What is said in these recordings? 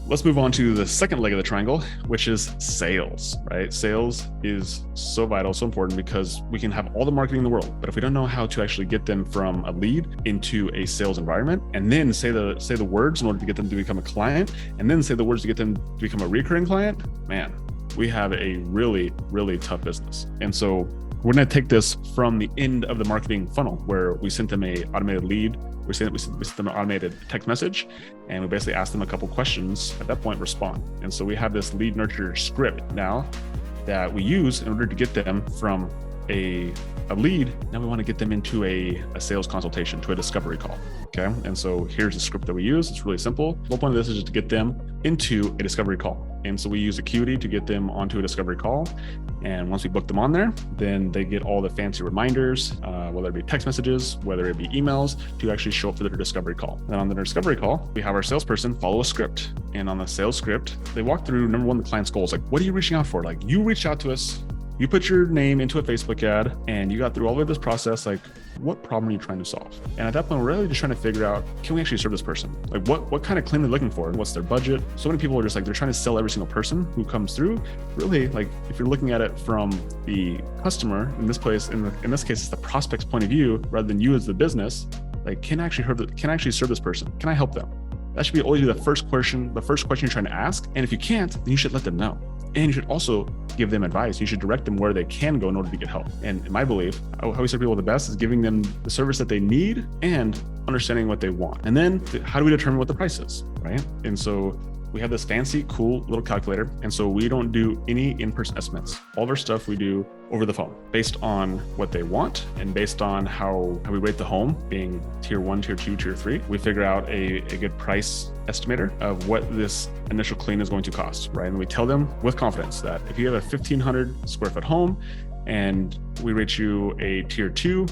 let's move on to the second leg of the triangle, which is sales, right? Sales is so vital, so important, because we can have all the marketing in the world, but if we don't know how to actually get them from a lead into a sales environment, and then say the words in order to get them to become a client, and then say the words to get them to become a recurring client, man, we have a really, really tough business. And so we're going to take this from the end of the marketing funnel, where we sent them a automated lead. We sent them an automated text message, and we basically asked them a couple questions. At that point, respond. And so we have this lead nurture script now that we use in order to get them from a lead. Now we want to get them into a sales consultation, to a discovery call. Okay. And so here's the script that we use. It's really simple. The whole point of this is just to get them into a discovery call. And so we use Acuity to get them onto a discovery call. And once we book them on there, then they get all the fancy reminders, whether it be text messages, whether it be emails, to actually show up for their discovery call. And on the discovery call, we have our salesperson follow a script. And on the sales script, they walk through, number one, the client's goals. Like, what are you reaching out for? Like, you reached out to us, you put your name into a Facebook ad, and you got through all of this process. Like, what problem are you trying to solve? And at that point, we're really just trying to figure out, can we actually serve this person? Like, what kind of claim they're looking for? What's their budget? So many people are just like, they're trying to sell every single person who comes through. Really, like, if you're looking at it from the customer, in this case, it's the prospect's point of view, rather than you as the business, like, can I actually serve this person? Can I help them? That should be always the first question you're trying to ask. And if you can't, then you should let them know. And you should also give them advice. You should direct them where they can go in order to get help. And in my belief, how we serve people the best is giving them the service that they need and understanding what they want. And then how do we determine what the price is, right? And so we have this fancy, cool little calculator. And so we don't do any in-person estimates. All of our stuff we do over the phone, based on what they want and based on how we rate the home, being tier 1, tier 2, tier 3. We figure out a good price estimator of what this initial clean is going to cost, right? And we tell them with confidence that if you have a 1,500 square foot home and we rate you a tier 2,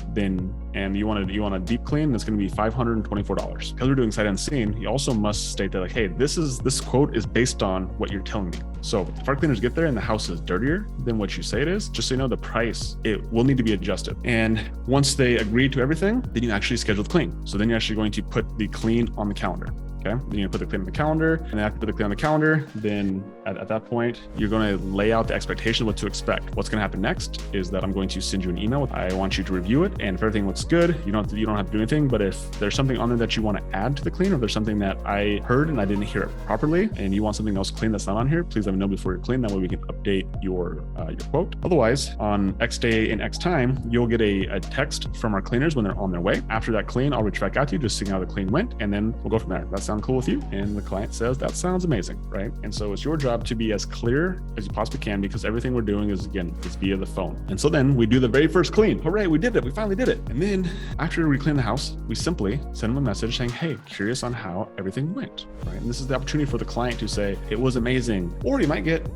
and you want a deep clean, that's going to be $524. Because we're doing sight unseen, you also must state that, like, hey, this quote is based on what you're telling me. So if our cleaners get there and the house is dirtier than what you say it is, just so you know, the price, it will need to be adjusted. And once they agree to everything, then you actually schedule the clean. So then you're actually going to put the clean on the calendar. Okay. Then you put the clean on the calendar, and then after you put the clean on the calendar, then at that point, you're going to lay out the expectation of what to expect. What's going to happen next is that I'm going to send you an email. I want you to review it. And if everything looks good, you don't have to do anything. But if there's something on there that you want to add to the clean, or there's something that I heard and I didn't hear it properly, and you want something else clean that's not on here, please let me know before you're clean. That way we can update your quote. Otherwise, on X day and X time, you'll get a text from our cleaners when they're on their way. After that clean, I'll reach back out to you, just seeing how the clean went, and then we'll go from there. That sound cool with you? And the client says, that sounds amazing, right? And so it's your job to be as clear as you possibly can, because everything we're doing is via the phone. And so then we do the very first clean. Hooray, we did it. We finally did it. And then after we clean the house, we simply send them a message saying, hey, curious on how everything went, right? And this is the opportunity for the client to say, it was amazing. Or you might get,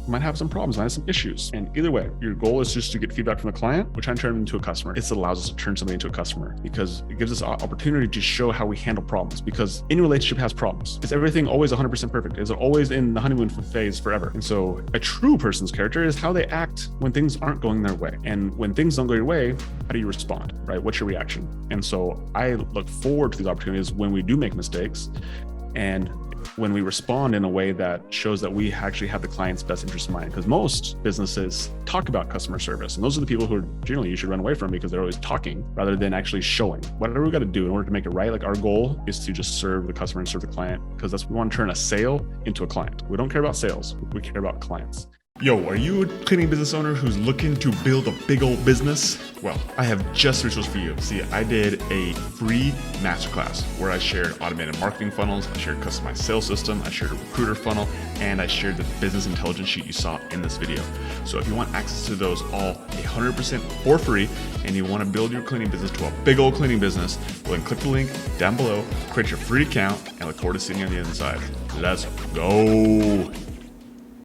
might have some problems, might have some issues. And either way, your goal is just to get feedback from the client. We're trying to turn them into a customer. It allows us to turn somebody into a customer, because it gives us an opportunity to show how we handle problems, because any relationship has problems. Is everything always 100% perfect? Is it always in the honeymoon phase forever? And so a true person's character is how they act when things aren't going their way. And when things don't go your way, how do you respond, right? What's your reaction? And so I look forward to these opportunities when we do make mistakes, and when we respond in a way that shows that we actually have the client's best interest in mind. Because most businesses talk about customer service, and those are the people who generally you should run away from, because they're always talking rather than actually showing. Whatever we got to do in order to make it right, like, our goal is to just serve the customer and serve the client, because we want to turn a sale into a client. We don't care about sales, we care about clients. Yo, are you a cleaning business owner who's looking to build a big old business? Well, I have just the resource for you. See, I did a free masterclass where I shared automated marketing funnels, I shared customized sales system, I shared a recruiter funnel, and I shared the business intelligence sheet you saw in this video. So if you want access to those all 100% for free, and you want to build your cleaning business to a big old cleaning business, well, then click the link down below, create your free account, and I look forward to seeing you on the inside. Let's go.